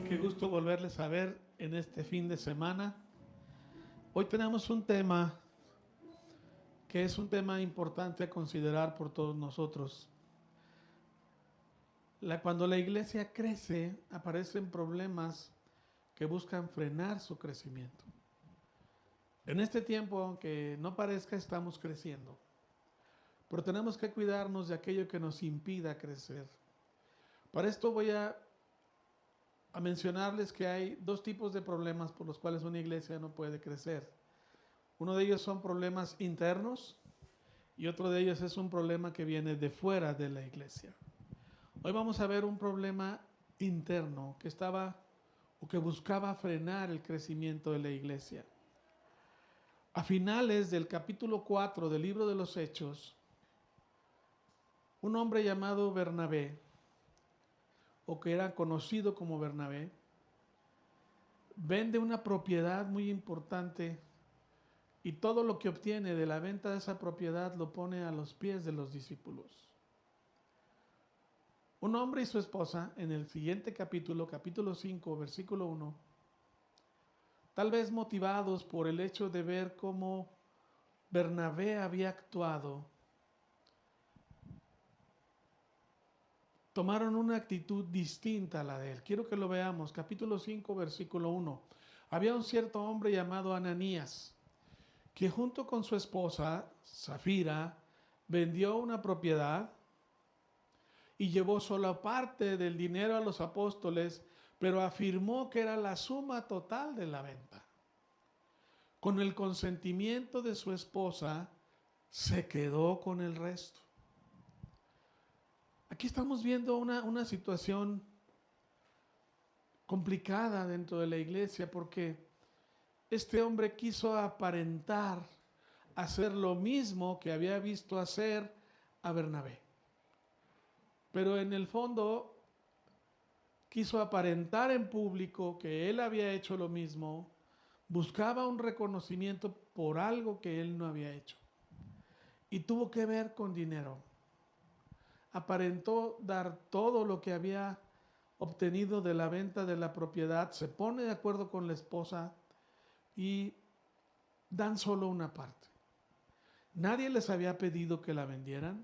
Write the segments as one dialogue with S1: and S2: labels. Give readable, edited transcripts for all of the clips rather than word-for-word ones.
S1: Qué gusto volverles a ver en este fin de semana. Hoy tenemos un tema que es un tema importante a considerar por todos nosotros. Cuando la iglesia crece, aparecen problemas que buscan frenar su crecimiento. En este tiempo, aunque no parezca, estamos creciendo, pero tenemos que cuidarnos de aquello que nos impida crecer. Para esto voy a mencionarles que hay dos tipos de problemas por los cuales una iglesia no puede crecer. Uno de ellos son problemas internos y otro de ellos es un problema que viene de fuera de la iglesia. Hoy vamos a ver un problema interno que estaba o que buscaba frenar el crecimiento de la iglesia. A finales del capítulo 4 del libro de los Hechos, un hombre llamado Bernabé, o que era conocido como Bernabé, vende una propiedad muy importante y todo lo que obtiene de la venta de esa propiedad lo pone a los pies de los discípulos. Un hombre y su esposa, en el siguiente capítulo, capítulo 5, versículo 1, tal vez motivados por el hecho de ver cómo Bernabé había actuado, tomaron una actitud distinta a la de él. Quiero que lo veamos. Capítulo 5, versículo 1. Había un cierto hombre llamado Ananías, que junto con su esposa, Safira, vendió una propiedad y llevó solo parte del dinero a los apóstoles, pero afirmó que era la suma total de la venta. Con el consentimiento de su esposa, se quedó con el resto. Aquí estamos viendo una situación complicada dentro de la iglesia porque este hombre quiso aparentar hacer lo mismo que había visto hacer a Bernabé. Pero en el fondo quiso aparentar en público que él había hecho lo mismo, buscaba un reconocimiento por algo que él no había hecho. Y tuvo que ver con dinero. Aparentó dar todo lo que había obtenido de la venta de la propiedad, se pone de acuerdo con la esposa y dan solo una parte. Nadie les había pedido que la vendieran.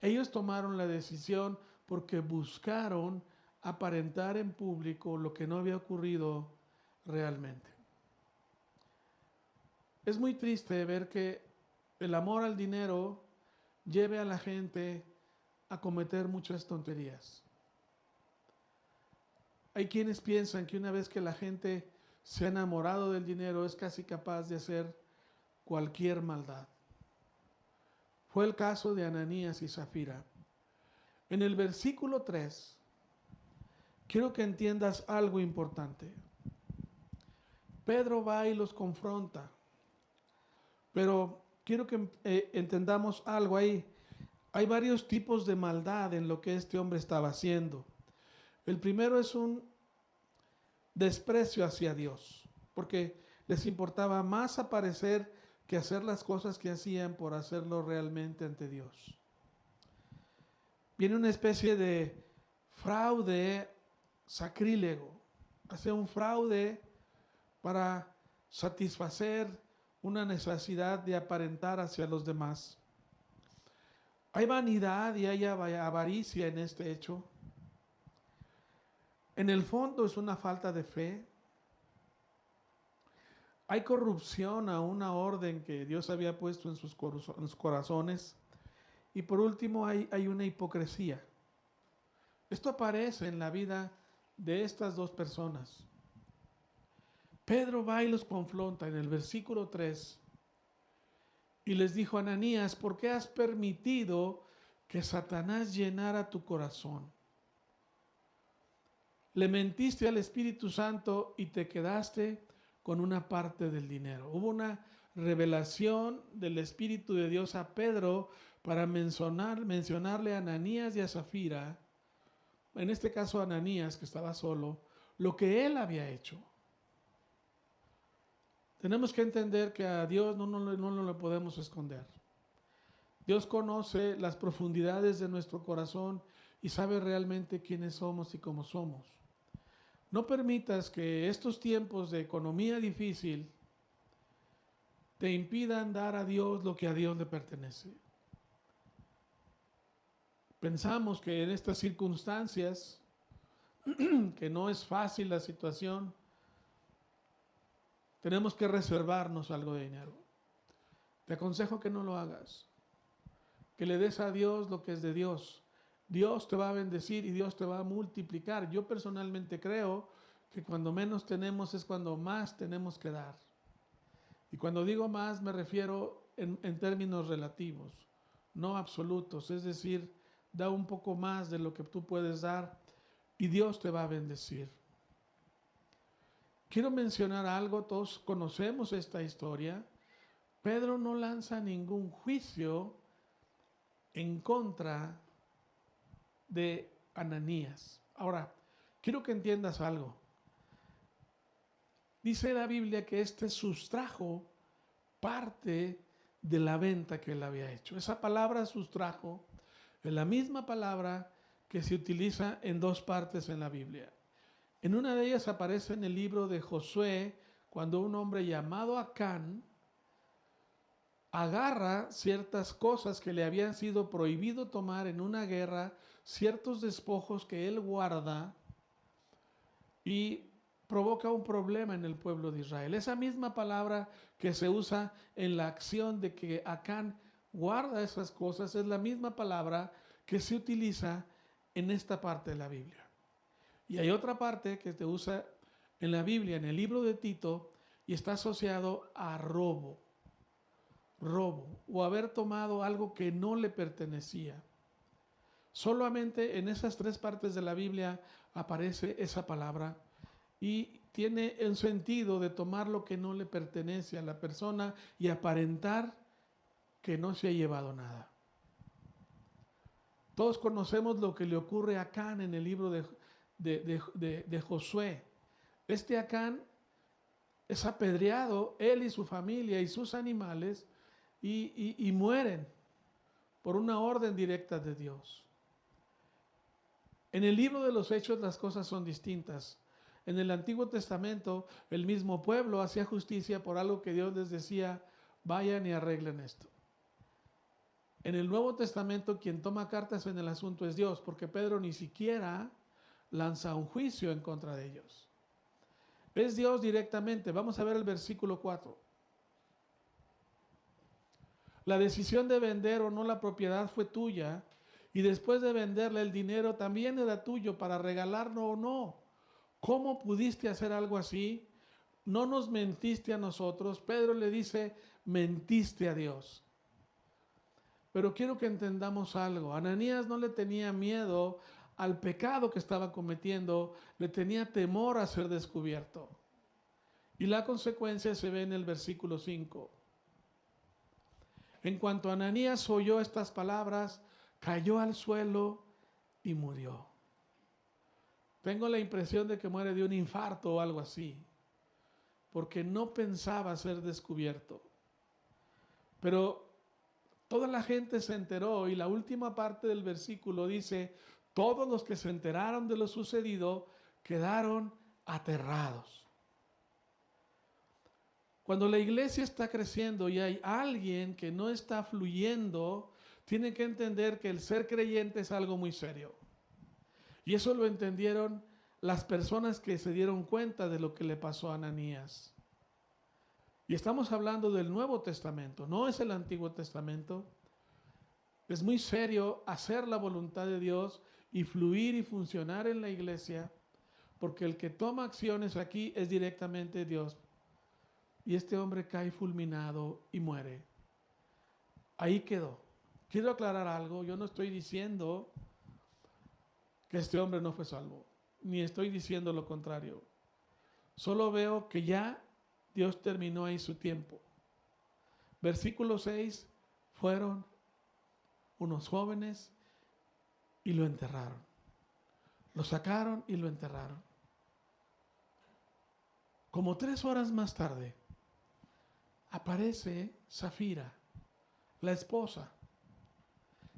S1: Ellos tomaron la decisión porque buscaron aparentar en público lo que no había ocurrido realmente. Es muy triste ver que el amor al dinero lleve a la gente a cometer muchas tonterías. Hay quienes piensan que una vez que la gente se ha enamorado del dinero es casi capaz de hacer cualquier maldad. Fue el caso de Ananías y Zafira. En el versículo 3, quiero que entiendas algo importante. Pedro va y los confronta, pero quiero que entendamos algo ahí. Hay varios tipos de maldad en lo que este hombre estaba haciendo. El primero es un desprecio hacia Dios, porque les importaba más aparecer que hacer las cosas que hacían por hacerlo realmente ante Dios. Viene una especie de fraude sacrílego, hace un fraude para satisfacer una necesidad de aparentar hacia los demás. Hay vanidad y hay avaricia en este hecho. En el fondo es una falta de fe. Hay corrupción a una orden que Dios había puesto en sus corazones. Y por último hay una hipocresía. Esto aparece en la vida de estas dos personas. Pedro va y los confronta en el versículo 3 y les dijo: Ananías, ¿por qué has permitido que Satanás llenara tu corazón? Le mentiste al Espíritu Santo y te quedaste con una parte del dinero. Hubo una revelación del Espíritu de Dios a Pedro para mencionarle a Ananías y a Zafira, en este caso a Ananías, que estaba solo, lo que él había hecho. Tenemos que entender que a Dios no lo podemos esconder. Dios conoce las profundidades de nuestro corazón y sabe realmente quiénes somos y cómo somos. No permitas que estos tiempos de economía difícil te impidan dar a Dios lo que a Dios le pertenece. Pensamos que en estas circunstancias, que no es fácil la situación, tenemos que reservarnos algo de dinero. Te aconsejo que no lo hagas, que le des a Dios lo que es de Dios. Dios te va a bendecir y Dios te va a multiplicar. Yo personalmente creo que cuando menos tenemos es cuando más tenemos que dar. Y cuando digo más me refiero en términos relativos, no absolutos. Es decir, da un poco más de lo que tú puedes dar y Dios te va a bendecir. Quiero mencionar algo, todos conocemos esta historia. Pedro no lanza ningún juicio en contra de Ananías. Ahora, quiero que entiendas algo. Dice la Biblia que este sustrajo parte de la venta que él había hecho. Esa palabra sustrajo es la misma palabra que se utiliza en dos partes en la Biblia. En una de ellas aparece en el libro de Josué, cuando un hombre llamado Acán agarra ciertas cosas que le habían sido prohibido tomar en una guerra, ciertos despojos que él guarda y provoca un problema en el pueblo de Israel. Esa misma palabra que se usa en la acción de que Acán guarda esas cosas es la misma palabra que se utiliza en esta parte de la Biblia. Y hay otra parte que se usa en la Biblia, en el libro de Tito, y está asociado a robo o haber tomado algo que no le pertenecía. Solamente en esas tres partes de la Biblia aparece esa palabra y tiene el sentido de tomar lo que no le pertenece a la persona y aparentar que no se ha llevado nada. Todos conocemos lo que le ocurre a Acán en el libro de Josué. Este Acán es apedreado, él y su familia y sus animales, y mueren por una orden directa de Dios. En el libro de los Hechos las cosas son distintas. En el Antiguo Testamento el mismo pueblo hacía justicia por algo que Dios les decía, vayan y arreglen esto. En el Nuevo Testamento quien toma cartas en el asunto es Dios, porque Pedro ni siquiera lanza un juicio en contra de ellos. Es Dios directamente. Vamos a ver el versículo 4. La decisión de vender o no la propiedad fue tuya, y después de venderle el dinero también era tuyo para regalarlo o no. ¿Cómo pudiste hacer algo así? No nos mentiste a nosotros. Pedro le dice, mentiste a Dios. Pero quiero que entendamos algo. Ananías no le tenía miedo al pecado que estaba cometiendo, le tenía temor a ser descubierto. Y la consecuencia se ve en el versículo 5. En cuanto Ananías oyó estas palabras, cayó al suelo y murió. Tengo la impresión de que muere de un infarto o algo así, porque no pensaba ser descubierto. Pero toda la gente se enteró y la última parte del versículo dice, todos los que se enteraron de lo sucedido quedaron aterrados. Cuando la iglesia está creciendo y hay alguien que no está fluyendo, tiene que entender que el ser creyente es algo muy serio. Y eso lo entendieron las personas que se dieron cuenta de lo que le pasó a Ananías. Y estamos hablando del Nuevo Testamento, no es el Antiguo Testamento. Es muy serio hacer la voluntad de Dios y fluir y funcionar en la iglesia, porque el que toma acciones aquí es directamente Dios. Y este hombre cae fulminado y muere. Ahí quedó. Quiero aclarar algo, yo no estoy diciendo que este hombre no fue salvo, ni estoy diciendo lo contrario. Solo veo que ya Dios terminó ahí su tiempo. Versículo 6, fueron unos jóvenes y lo enterraron. Lo sacaron y lo enterraron. Como 3 horas más tarde, aparece Zafira, la esposa,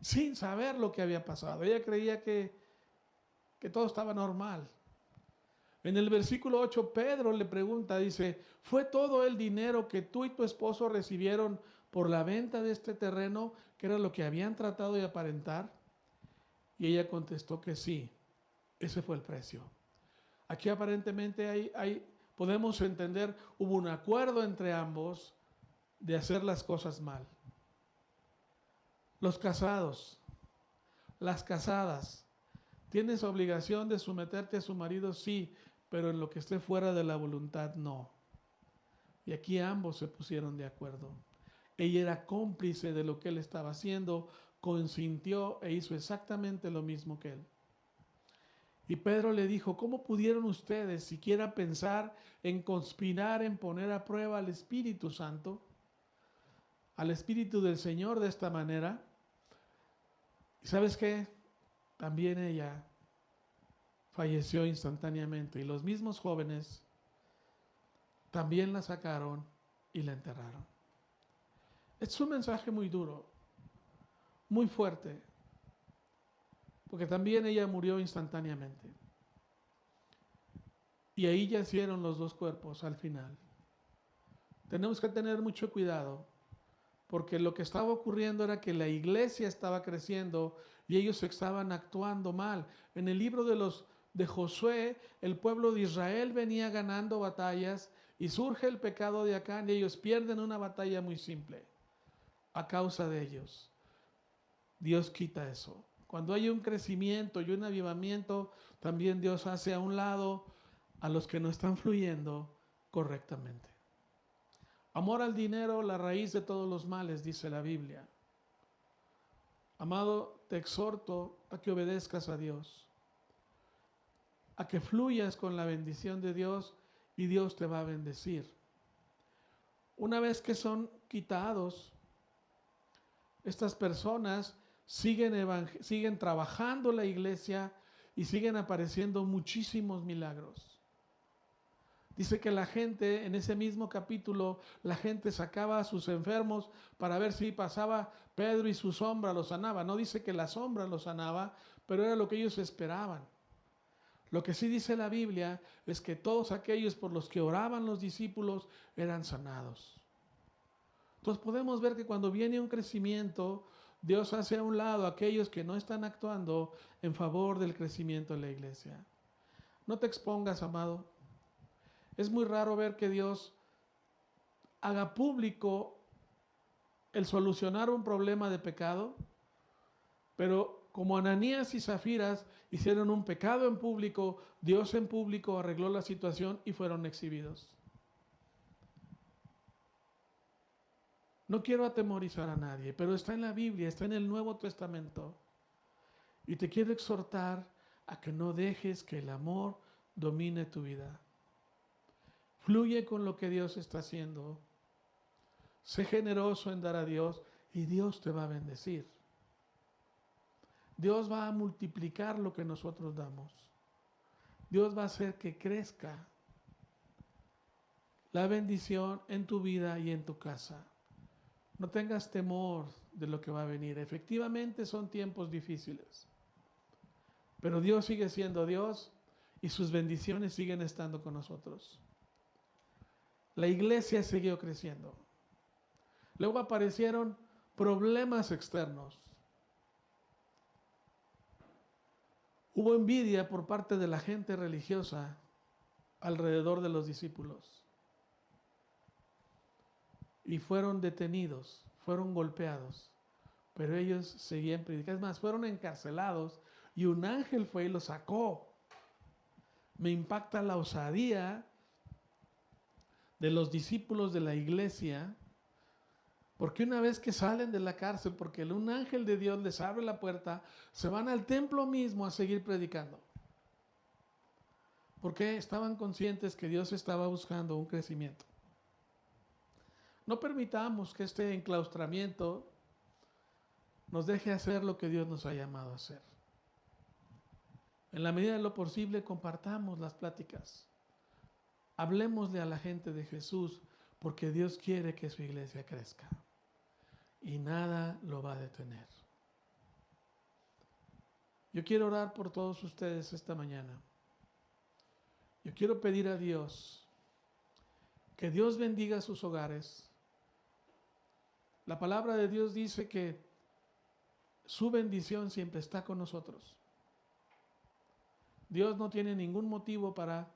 S1: sin saber lo que había pasado. Ella creía que todo estaba normal. En el versículo 8, Pedro le pregunta, dice, ¿fue todo el dinero que tú y tu esposo recibieron por la venta de este terreno, que era lo que habían tratado de aparentar? Y ella contestó que sí, ese fue el precio. Aquí aparentemente podemos entender, hubo un acuerdo entre ambos de hacer las cosas mal. Los casados, las casadas, ¿tienes obligación de someterte a su marido? Sí, pero en lo que esté fuera de la voluntad, no. Y aquí ambos se pusieron de acuerdo. Ella era cómplice de lo que él estaba haciendo, consintió e hizo exactamente lo mismo que él. Y Pedro le dijo, ¿cómo pudieron ustedes siquiera pensar en conspirar, en poner a prueba al Espíritu Santo, al Espíritu del Señor de esta manera? ¿Y sabes qué? También ella falleció instantáneamente y los mismos jóvenes también la sacaron y la enterraron. Es un mensaje muy duro, muy fuerte, porque también ella murió instantáneamente. Y ahí yacieron los dos cuerpos al final. Tenemos que tener mucho cuidado, porque lo que estaba ocurriendo era que la iglesia estaba creciendo y ellos estaban actuando mal. En el libro de Josué, el pueblo de Israel venía ganando batallas y surge el pecado de Acán y ellos pierden una batalla muy simple a causa de ellos. Dios quita eso. Cuando hay un crecimiento y un avivamiento, también Dios hace a un lado a los que no están fluyendo correctamente. Amor al dinero, la raíz de todos los males, dice la Biblia. Amado, te exhorto a que obedezcas a Dios, a que fluyas con la bendición de Dios y Dios te va a bendecir. Una vez que son quitados, estas personas siguen trabajando la iglesia y siguen apareciendo muchísimos milagros. Dice que la gente, en ese mismo capítulo, la gente sacaba a sus enfermos para ver si pasaba Pedro y su sombra los sanaba. No dice que la sombra los sanaba, pero era lo que ellos esperaban. Lo que sí dice la Biblia es que todos aquellos por los que oraban los discípulos eran sanados. Entonces podemos ver que cuando viene un crecimiento, Dios hace a un lado a aquellos que no están actuando en favor del crecimiento de la iglesia. No te expongas, amado. Es muy raro ver que Dios haga público el solucionar un problema de pecado, pero como Ananías y Zafiras hicieron un pecado en público, Dios en público arregló la situación y fueron exhibidos. No quiero atemorizar a nadie, pero está en la Biblia, está en el Nuevo Testamento. Y te quiero exhortar a que no dejes que el amor domine tu vida. Fluye con lo que Dios está haciendo. Sé generoso en dar a Dios y Dios te va a bendecir. Dios va a multiplicar lo que nosotros damos. Dios va a hacer que crezca la bendición en tu vida y en tu casa. No tengas temor de lo que va a venir. Efectivamente son tiempos difíciles, pero Dios sigue siendo Dios y sus bendiciones siguen estando con nosotros. La iglesia siguió creciendo. Luego aparecieron problemas externos. Hubo envidia por parte de la gente religiosa alrededor de los discípulos. Y fueron detenidos, fueron golpeados, pero ellos seguían predicando. Es más, fueron encarcelados y un ángel fue y los sacó. Me impacta la osadía de los discípulos de la iglesia, porque una vez que salen de la cárcel, porque un ángel de Dios les abre la puerta, se van al templo mismo a seguir predicando. Porque estaban conscientes que Dios estaba buscando un crecimiento. No permitamos que este enclaustramiento nos deje hacer lo que Dios nos ha llamado a hacer. En la medida de lo posible, compartamos las pláticas. Hablemosle a la gente de Jesús, porque Dios quiere que su iglesia crezca. Y nada lo va a detener. Yo quiero orar por todos ustedes esta mañana. Yo quiero pedir a Dios que Dios bendiga sus hogares. La palabra de Dios dice que su bendición siempre está con nosotros. Dios no tiene ningún motivo para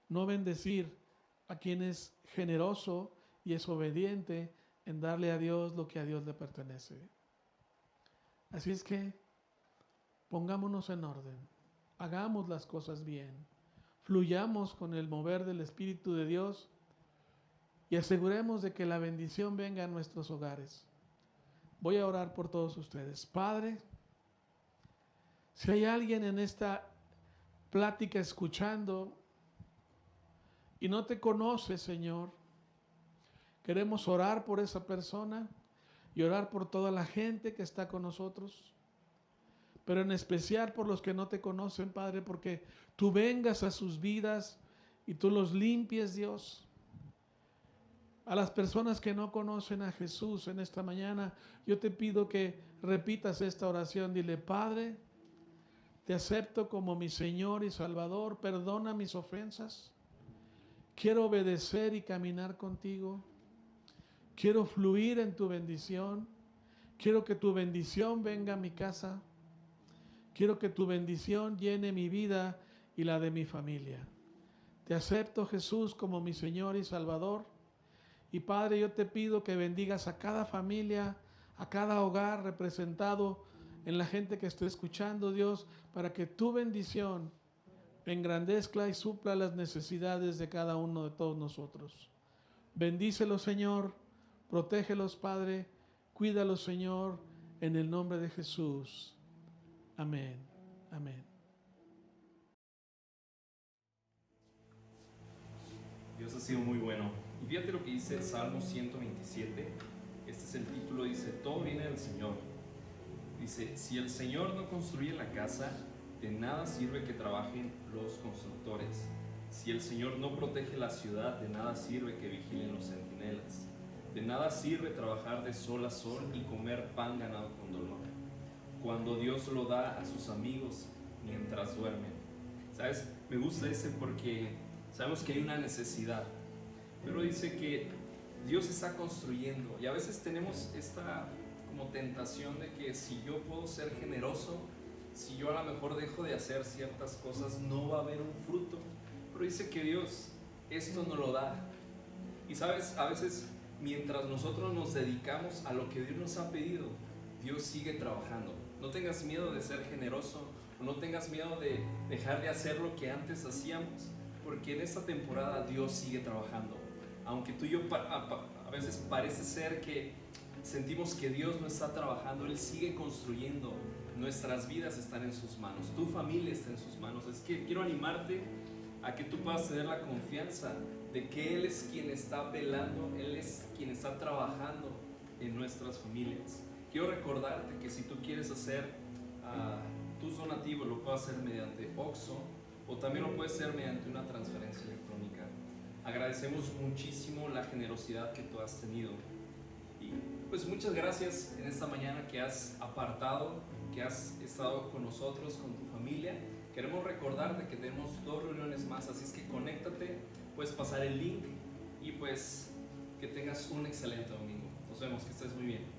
S1: no bendecir a quien es generoso y es obediente en darle a Dios lo que a Dios le pertenece. Así es que pongámonos en orden, hagamos las cosas bien, fluyamos con el mover del Espíritu de Dios y aseguremos de que la bendición venga a nuestros hogares. Voy a orar por todos ustedes. Padre, si hay alguien en esta plática escuchando y no te conoce, Señor, queremos orar por esa persona y orar por toda la gente que está con nosotros, pero en especial por los que no te conocen, Padre, porque tú vengas a sus vidas y tú los limpies, Dios. A las personas que no conocen a Jesús en esta mañana, yo te pido que repitas esta oración. Dile: Padre, te acepto como mi Señor y Salvador, perdona mis ofensas. Quiero obedecer y caminar contigo. Quiero fluir en tu bendición. Quiero que tu bendición venga a mi casa. Quiero que tu bendición llene mi vida y la de mi familia. Te acepto, Jesús, como mi Señor y Salvador. Y Padre, yo te pido que bendigas a cada familia, a cada hogar representado en la gente que esté escuchando, Dios, para que tu bendición engrandezca y supla las necesidades de cada uno de todos nosotros. Bendícelos, Señor, protégelos, Padre, cuídalos, Señor, en el nombre de Jesús. Amén. Amén.
S2: Dios ha sido muy bueno. Y fíjate lo que dice el Salmo 127. Este es el título, dice: todo viene del Señor. Dice: si el Señor no construye la casa, de nada sirve que trabajen los constructores. Si el Señor no protege la ciudad, de nada sirve que vigilen los centinelas. De nada sirve trabajar de sol a sol y comer pan ganado con dolor, cuando Dios lo da a sus amigos mientras duermen. ¿Sabes? Me gusta ese porque sabemos que hay una necesidad, pero dice que Dios está construyendo, y a veces tenemos esta como tentación de que si yo puedo ser generoso, si yo a lo mejor dejo de hacer ciertas cosas, no va a haber un fruto. Pero dice que Dios esto nos lo da. Y sabes, a veces mientras nosotros nos dedicamos a lo que Dios nos ha pedido, Dios sigue trabajando. No tengas miedo de ser generoso, o no tengas miedo de dejar de hacer lo que antes hacíamos, porque en esta temporada Dios sigue trabajando. Aunque tú y yo a veces parece ser que sentimos que Dios no está trabajando, Él sigue construyendo. Nuestras vidas están en sus manos, tu familia está en sus manos. Es que quiero animarte a que tú puedas tener la confianza de que Él es quien está velando, Él es quien está trabajando en nuestras familias. Quiero recordarte que si tú quieres hacer tus donativos, lo puedes hacer mediante OXXO, o también lo puedes hacer mediante una transferencia electrónica. Agradecemos muchísimo la generosidad que tú has tenido. Y pues muchas gracias en esta mañana que has apartado, que has estado con nosotros, con tu familia. Queremos recordarte que tenemos 2 reuniones más, así es que conéctate, puedes pasar el link y pues que tengas un excelente domingo. Nos vemos, que estés muy bien.